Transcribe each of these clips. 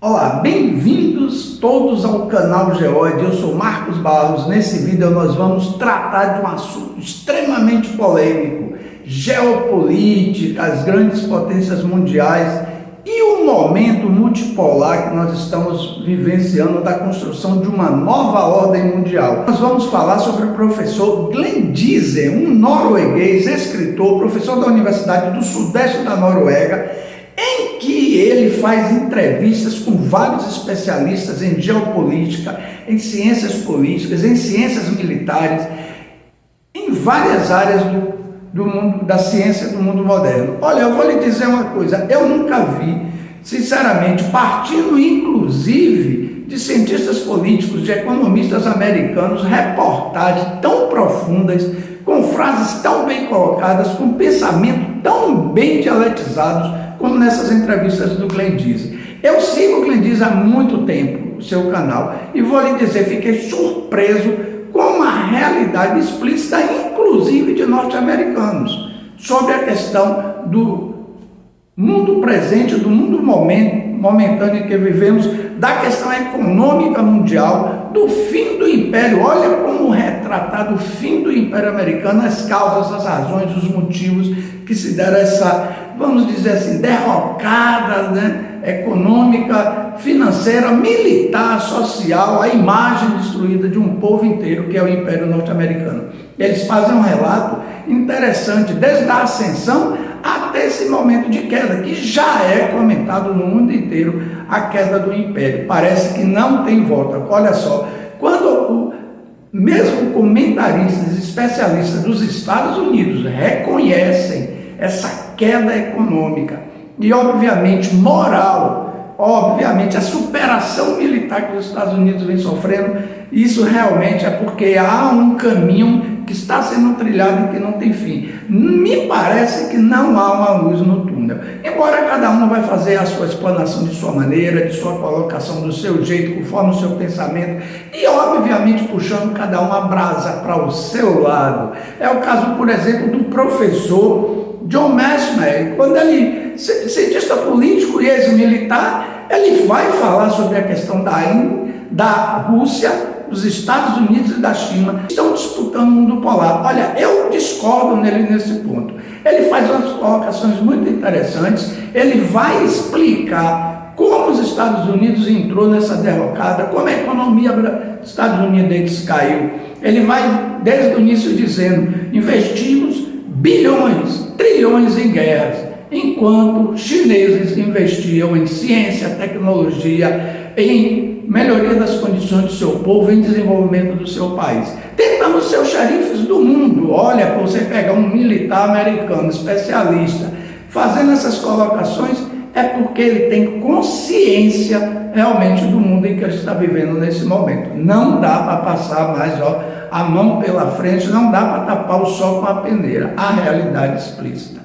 Olá, bem-vindos todos ao canal Geoide. Eu sou Marcos Barros. Nesse vídeo nós vamos tratar de um assunto extremamente polêmico: geopolítica, as grandes potências mundiais e o momento multipolar que nós estamos vivenciando da construção de uma nova ordem mundial. Nós vamos falar sobre o professor Glenn Diesel, um norueguês, escritor, professor da Universidade do Sudeste da Noruega, em que ele faz entrevistas com vários especialistas em geopolítica, em ciências políticas, em ciências militares, em várias áreas do mundo, da ciência do mundo moderno. Olha, eu vou lhe dizer uma coisa, eu nunca vi, sinceramente, partindo inclusive de cientistas políticos, de economistas americanos, reportagens tão profundas, com frases tão bem colocadas, com pensamento tão bem dialetizados, como nessas entrevistas do Glenn Diesel. Eu sigo o Glenn Diesel há muito tempo, o seu canal, e vou lhe dizer, fiquei surpreso com a realidade explícita, inclusive de norte-americanos, sobre a questão do mundo presente, do mundo momentâneo que vivemos, da questão econômica mundial, do fim do Império. Olha como retratado o fim do Império Americano, as causas, as razões, os motivos que se deram essa, vamos dizer assim, derrocada, econômica, financeira, militar, social, a imagem destruída de um povo inteiro que é o Império Norte-Americano. Eles fazem um relato interessante, desde a ascensão até esse momento de queda, que já é comentado no mundo inteiro, a queda do Império. Parece que não tem volta. Olha só, quando mesmo comentaristas, especialistas dos Estados Unidos reconhecem essa queda econômica e, obviamente, moral, obviamente, a superação militar que os Estados Unidos vem sofrendo, isso realmente é porque há um caminho que está sendo trilhado e que não tem fim. Me parece que não há uma luz no túnel. Embora cada um vai fazer a sua explanação de sua maneira, de sua colocação, do seu jeito, conforme o seu pensamento, e obviamente puxando cada um a brasa para o seu lado. É o caso, por exemplo, do professor John Mearsheimer. Quando ele, cientista político e ex-militar, ele vai falar sobre a questão da Rússia, dos Estados Unidos e da China, estão disputando o mundo polar. Olha, eu discordo nele nesse ponto. Ele faz umas colocações muito interessantes, ele vai explicar como os Estados Unidos entrou nessa derrocada, como a economia estadunidense caiu. Ele vai, desde o início, dizendo: investimos bilhões, trilhões em guerras, enquanto chineses investiam em ciência, tecnologia, em melhoria das condições do seu povo, em desenvolvimento do seu país. Tentamos ser os xerifes do mundo. Olha, para você pegar um militar americano, especialista, fazendo essas colocações, é porque ele tem consciência realmente do mundo em que ele está vivendo nesse momento. Não dá para passar mais a mão pela frente, não dá para tapar o sol com a peneira. A realidade explícita.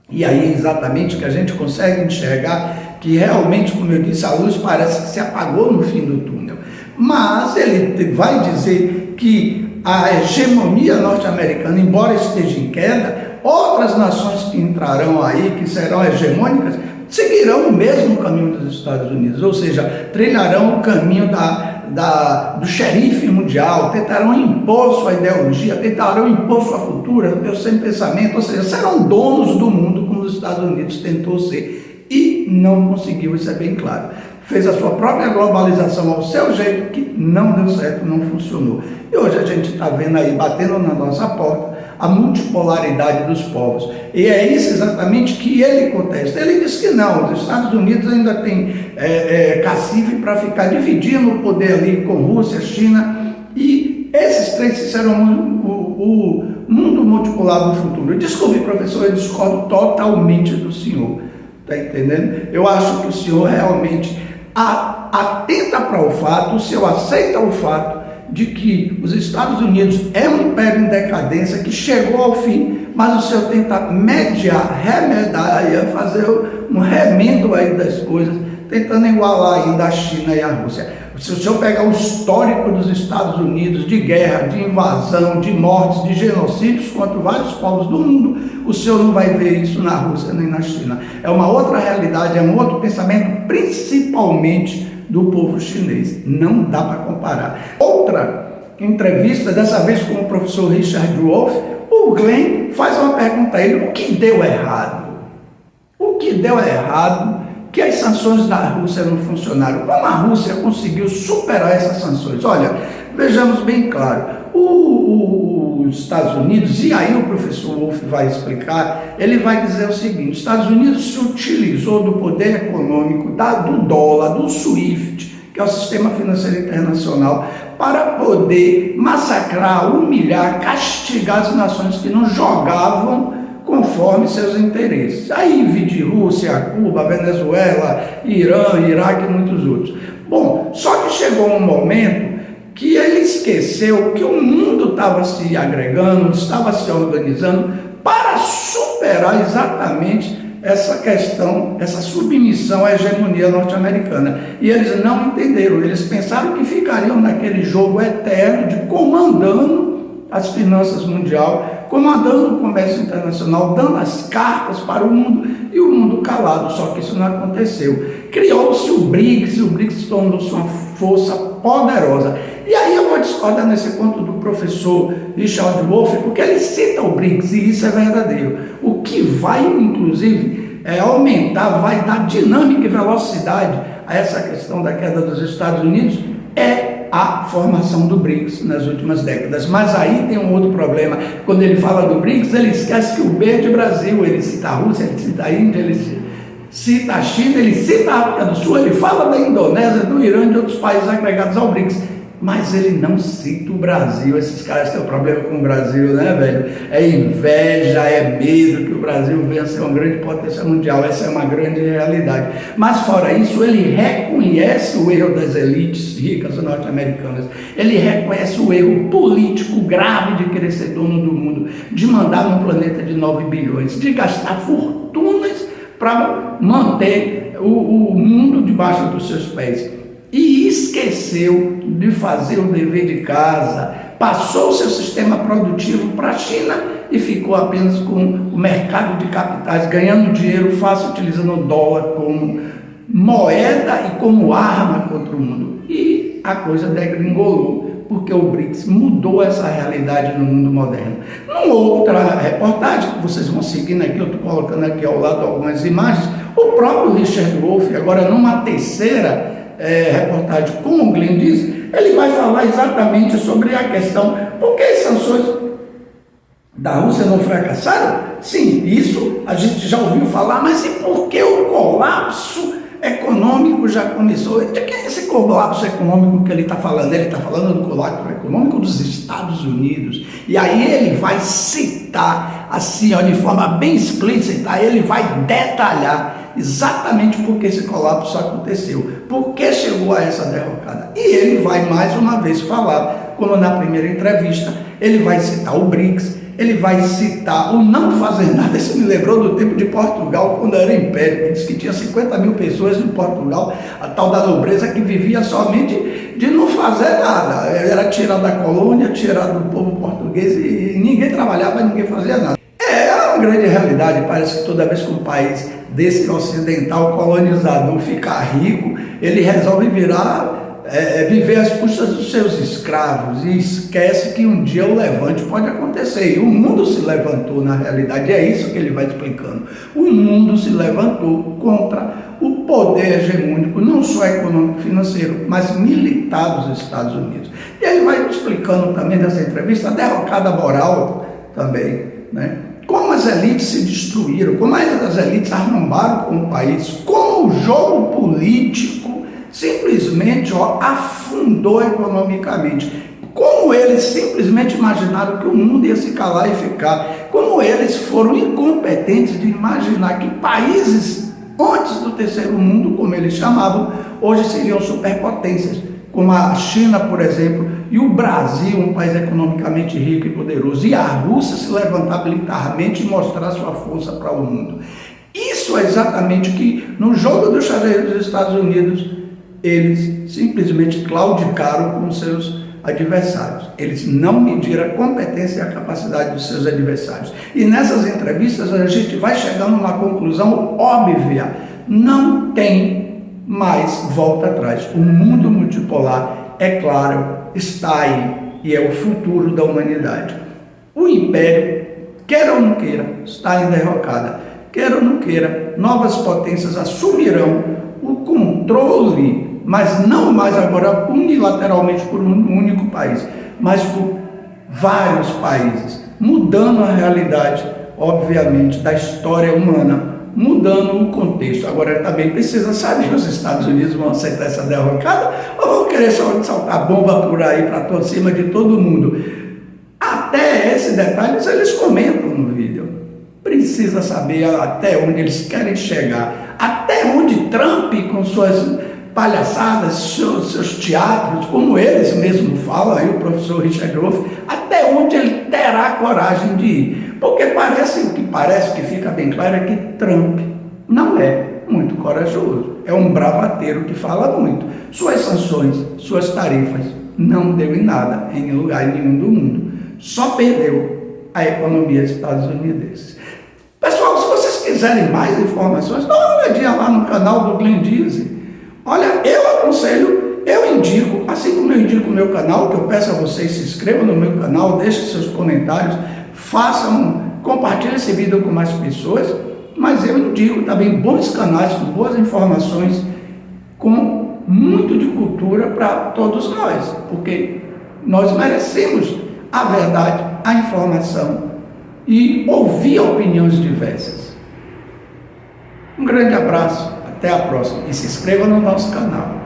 E aí exatamente que a gente consegue enxergar que realmente, como eu disse, a luz parece que se apagou no fim do túnel. Mas ele vai dizer que a hegemonia norte-americana, embora esteja em queda, outras nações que entrarão aí, que serão hegemônicas, seguirão o mesmo caminho dos Estados Unidos, ou seja, trilharão o caminho do xerife mundial, tentarão impor sua ideologia, tentarão impor sua cultura, o seu pensamento, ou seja, serão donos do mundo como os Estados Unidos tentou ser e não conseguiu, isso é bem claro. Fez a sua própria globalização ao seu jeito, que não deu certo, não funcionou. E hoje a gente está vendo aí, batendo na nossa porta, a multipolaridade dos povos. E é isso exatamente que ele contesta. Ele diz que não, os Estados Unidos ainda tem cacife para ficar dividindo o poder ali com Rússia, China, e esses três serão o mundo multipolar do futuro. Desculpe, professor, eu discordo totalmente do senhor. Está entendendo? Eu acho que o senhor realmente atenta para o fato, o senhor aceita o fato de que os Estados Unidos é um império em decadência que chegou ao fim, mas o senhor tenta remediar, fazer um remendo aí das coisas, tentando igualar ainda a China e a Rússia. Se o senhor pegar o histórico dos Estados Unidos de guerra, de invasão, de mortes, de genocídios contra vários povos do mundo, o senhor não vai ver isso na Rússia nem na China. É uma outra realidade, é um outro pensamento, principalmente do povo chinês. Não dá para comparar. Outra entrevista, dessa vez com o professor Richard Wolff, o Glenn faz uma pergunta a ele: o que deu errado? O que deu errado que as sanções da Rússia não funcionaram? Como a Rússia conseguiu superar essas sanções? Olha, vejamos bem claro, os Estados Unidos, e aí o professor Wolff vai explicar, ele vai dizer o seguinte: os Estados Unidos se utilizou do poder econômico, do dólar, do SWIFT, que é o Sistema Financeiro Internacional, para poder massacrar, humilhar, castigar as nações que não jogavam conforme seus interesses. Aí vide Rússia, Cuba, Venezuela, Irã, Iraque e muitos outros. Bom, só que chegou um momento que ele esqueceu que o mundo estava se agregando, estava se organizando para superar exatamente essa questão, essa submissão à hegemonia norte-americana. E eles não entenderam, eles pensaram que ficariam naquele jogo eterno de comandando as finanças mundiais, comandando o comércio internacional, dando as cartas para o mundo e o mundo calado. Só que isso não aconteceu. Criou-se o BRICS tornou-se uma força poderosa. E aí eu vou discordar nesse ponto do professor Richard Wolff, porque ele cita o BRICS e isso é verdadeiro. O que vai, inclusive, aumentar, vai dar dinâmica e velocidade a essa questão da queda dos Estados Unidos é a formação do BRICS nas últimas décadas. Mas aí tem um outro problema. Quando ele fala do BRICS, ele esquece que o B é de Brasil, ele cita a Rússia, ele cita a Índia, ele cita a China, ele cita a África do Sul, ele fala da Indonésia, do Irã e de outros países agregados ao BRICS. Mas ele não cita o Brasil. Esses caras têm um problema com o Brasil, né, velho? É inveja, é medo que o Brasil venha a ser uma grande potência mundial. Essa é uma grande realidade. Mas fora isso, ele reconhece o erro das elites ricas norte-americanas. Ele reconhece o erro político grave de querer ser dono do mundo, de mandar num planeta de 9 bilhões, de gastar fortunas para manter o mundo debaixo dos seus pés. E esqueceu de fazer o dever de casa, passou o seu sistema produtivo para a China e ficou apenas com o mercado de capitais, ganhando dinheiro fácil, utilizando o dólar como moeda e como arma contra o mundo. E a coisa degringolou, porque o BRICS mudou essa realidade no mundo moderno. Numa outra reportagem, que vocês vão seguindo aqui, eu estou colocando aqui ao lado algumas imagens, o próprio Richard Wolff, agora numa terceira reportagem com o Glenn diz, ele vai falar exatamente sobre a questão: por que as sanções da Rússia não fracassaram? Sim, isso a gente já ouviu falar, mas e por que o colapso econômico já começou? De que é esse colapso econômico que ele está falando? Ele está falando do colapso econômico dos Estados Unidos. E aí ele vai citar, assim, ó, de forma bem explícita, ele vai detalhar exatamente por que esse colapso aconteceu, por que chegou a essa derrocada. E ele vai mais uma vez falar, como na primeira entrevista, ele vai citar o BRICS, ele vai citar o não fazer nada. Isso me lembrou do tempo de Portugal, quando era império. Ele disse que tinha 50 mil pessoas em Portugal, a tal da nobreza que vivia somente de não fazer nada. Era tirado da colônia, tirado do povo português e ninguém trabalhava, ninguém fazia nada. É uma grande realidade. Parece que toda vez que um país desse ocidental colonizador ficar rico, ele resolve viver às custas dos seus escravos e esquece que um dia o levante pode acontecer. E o mundo se levantou, na realidade, é isso que ele vai explicando. O mundo se levantou contra o poder hegemônico, não só econômico e financeiro, mas militar dos Estados Unidos. E ele vai explicando também nessa entrevista a derrocada moral também, né? Como as elites se destruíram, como as elites arrombaram com o país, como o jogo político simplesmente afundou economicamente, como eles simplesmente imaginaram que o mundo ia se calar e ficar, como eles foram incompetentes de imaginar que países antes do terceiro mundo, como eles chamavam, hoje seriam superpotências, como a China, por exemplo, e o Brasil, um país economicamente rico e poderoso, e a Rússia se levantar militarmente e mostrar sua força para o mundo. Isso é exatamente o que, no jogo do xadrez dos Estados Unidos, eles simplesmente claudicaram com seus adversários. Eles não mediram a competência e a capacidade dos seus adversários. E nessas entrevistas a gente vai chegar numa conclusão óbvia: não tem mais volta atrás. O mundo multipolar, é claro, está aí e é o futuro da humanidade. O império, queira ou não queira, está em derrocada. Queira ou não queira, novas potências assumirão o controle, mas não mais agora unilateralmente por um único país, mas por vários países, mudando a realidade, obviamente, da história humana, mudando o contexto. Agora também precisa saber, os Estados Unidos vão aceitar essa derrocada ou vão querer só saltar bomba por aí para cima de todo mundo? Até esses detalhes eles comentam no vídeo. Precisa saber até onde eles querem chegar, até onde Trump, com suas palhaçadas, seus teatros, como eles mesmos falam, aí o professor Richard Wolff, até onde ele terá coragem de ir. Porque parece que fica bem claro é que Trump não é muito corajoso, é um bravateiro que fala muito. Suas sanções, suas tarifas não deu em nada em lugar nenhum do mundo, só perdeu a economia estadunidense. Pessoal, se vocês quiserem mais informações, dá uma olhadinha lá no canal do Glenn Dizzy. Olha, eu aconselho, eu indico, assim como eu indico o meu canal, que eu peço a vocês se inscrevam no meu canal, deixem seus comentários, compartilhem esse vídeo com mais pessoas, mas eu indico também bons canais com boas informações, com muito de cultura para todos nós, porque nós merecemos a verdade, a informação e ouvir opiniões diversas. Um grande abraço, até a próxima e se inscreva no nosso canal.